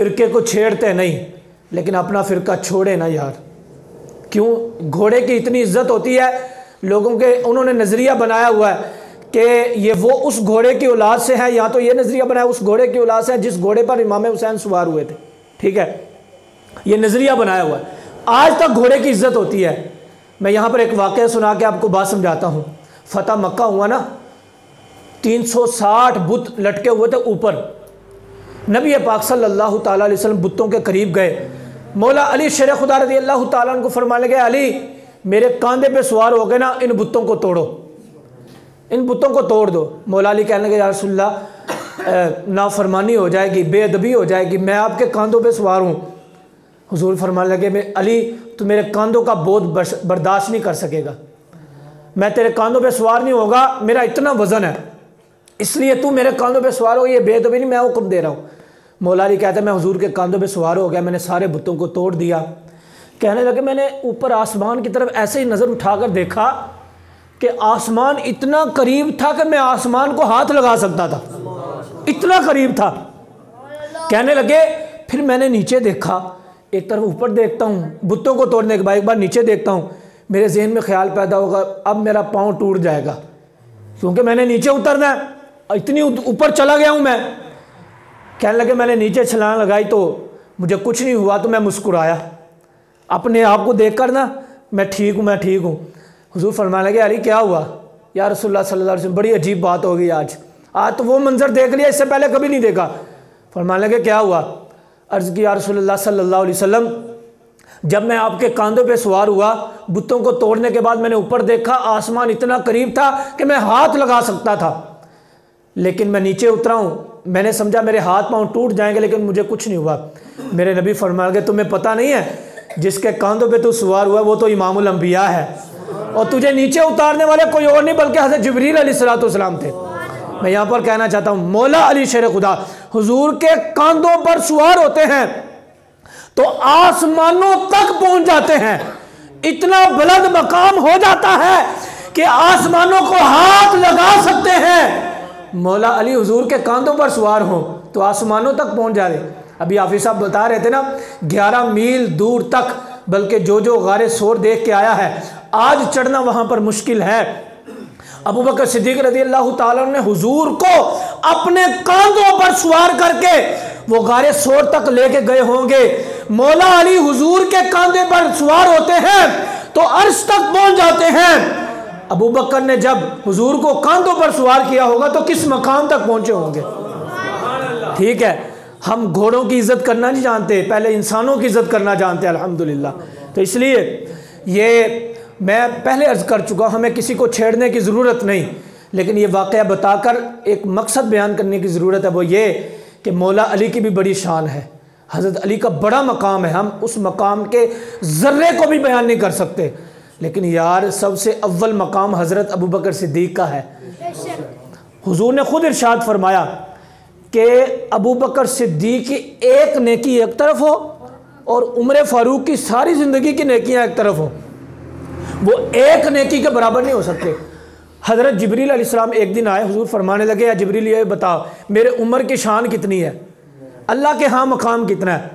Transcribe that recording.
फ़िरके को छेड़ते नहीं, लेकिन अपना फ़िरका छोड़े ना यार। क्यों? घोड़े की इतनी इज्जत होती है लोगों के, उन्होंने नज़रिया बनाया हुआ है कि ये वो उस घोड़े की औलाद से है, या तो ये नज़रिया बनाया उस घोड़े की औलाद से है जिस घोड़े पर इमाम हुसैन सवार हुए थे। ठीक है, ये नज़रिया बनाया हुआ है। आज तक घोड़े की इज्जत होती है। मैं यहाँ पर एक वाक़या सुना के आपको बात समझाता हूँ। फ़तह मक्का हुआ ना, 360 बुत लटके हुए थे ऊपर। नबी पाक सल्लल्लाहु ताला अलैहि वसल्लम बुतों के करीब गए। मौला अली शेर खुदा रज़ी अल्लाह ताला अन्हु को फरमाने लगे, अली मेरे कंधे पे सवार हो गए ना, इन बुतों को तोड़ो, इन बुतों को तोड़ दो। मौला अली कहने लगे, या रसूलल्लाह नाफरमानी हो जाएगी, बेअदबी हो जाएगी, मैं आपके कंधों पे सवार हूँ। हुजूर फरमाने लगे, मैं अली तू मेरे कंधों का बोझ बर्दाश्त नहीं कर सकेगा, मैं तेरे कंधों पे सवार नहीं होगा, मेरा इतना वज़न है, इसलिए तू मेरे कंधों पे सवार हो, ये बेअदबी नहीं, मैं हुक्म दे रहा हूँ। मौला अली कहते हैं, मैं हुजूर के कंधों पे सवार हो गया, मैंने सारे बुतों को तोड़ दिया। कहने लगे, मैंने ऊपर आसमान की तरफ ऐसे ही नज़र उठाकर देखा कि आसमान इतना करीब था कि मैं आसमान को हाथ लगा सकता था, इतना करीब था। कहने लगे, फिर मैंने नीचे देखा, एक तरफ ऊपर देखता हूँ बुतों को तोड़ने के बाद, एक बार नीचे देखता हूँ, मेरे जहन में ख्याल पैदा होगा अब मेरा पाँव टूट जाएगा, क्योंकि मैंने नीचे उतरना है, इतनी ऊपर चला गया हूँ मैं। कहने लगे, मैंने नीचे छलांग लगाई तो मुझे कुछ नहीं हुआ, तो मैं मुस्कुराया अपने आप को देखकर ना, मैं ठीक हूँ, मैं ठीक हूँ। हुजूर फरमाने लगे, अली क्या हुआ? या रसूलुल्लाह सल्लल्लाहु अलैहि वसल्लम, बड़ी अजीब बात हो गई आज तो वो मंजर देख लिया, इससे पहले कभी नहीं देखा। फरमाने लगे, क्या हुआ? अर्ज़ की, या रसूलुल्लाह सल्लल्लाहु अलैहि वसल्लम, जब मैं आपके कंधों पे सवार हुआ, बुतों को तोड़ने के बाद मैंने ऊपर देखा, आसमान इतना करीब था कि मैं हाथ लगा सकता था, लेकिन मैं नीचे उतरा हूँ, मैंने समझा मेरे हाथ पांव टूट जाएंगे, लेकिन मुझे कुछ नहीं हुआ। मेरे नबी फरमाने लगे, तुम्हें पता नहीं है जिसके कंधों पे तू सवार हुआ वो तो इमामुल अंबिया है, और तुझे नीचे उतारने वाले कोई और नहीं बल्कि हज़रत जिब्रील अलैहिस्सलाम थे। मैं यहाँ पर कहना चाहता हूँ, मौला अली शेर खुदा हुजूर के कंधों पर सवार होते हैं तो आसमानों तक पहुँच जाते हैं, इतना बुलंद मकाम हो जाता है कि आसमानों को हाथ लगा सकते हैं। मौला अली हुजूर के कंधों पर सवार हो तो आसमानों तक पहुँच जा रहे। अभी हाफिज साहब बता रहे थे ना, 11 मील दूर तक, बल्कि जो गारे सोर देख के आया है आज चढ़ना वहाँ पर मुश्किल है। अबू बकर सिद्दीक रज़ी अल्लाह ताला ने हुजूर को अपने कंधों पर सवार करके वो गारे सोर तक लेके गए होंगे। मौला अली हुजूर के कंधे पर सवार होते हैं तो अर्श तक पहुँच जाते हैं। अबू बकर ने जब हुजूर को कंधों पर सवार किया होगा तो किस मकाम तक पहुँचे होंगे। ठीक है, हम घोड़ों की इज़्ज़त करना नहीं जानते, पहले इंसानों की इज़्ज़त करना जानते हैं अल्हम्दुलिल्लाह। तो इसलिए ये मैं पहले अर्ज़ कर चुका, हमें किसी को छेड़ने की ज़रूरत नहीं, लेकिन ये वाक़या बताकर एक मकसद बयान करने की ज़रूरत है, वो ये कि मौला अली की भी बड़ी शान है, हज़रत अली का बड़ा मकाम है, हम उस मकाम के ज़र्रे को भी बयान नहीं कर सकते। लेकिन यार सबसे अव्वल मकाम हज़रत अबू बकर सिद्दीक़ का है। हुजूर ने खुद इरशाद फरमाया कि अबू बकर सिद्दीक़ की एक नेकी एक तरफ हो और उमर फ़ारूक की सारी ज़िंदगी की नेकियां एक तरफ हो, वो एक नेकी के बराबर नहीं हो सकते। हज़रत जिब्रील अलैहिस्सलाम एक दिन आए, हुजूर फरमाने लगे, या जिब्रील ये बताओ मेरे उमर की शान कितनी है, अल्लाह के हाँ मकाम कितना है।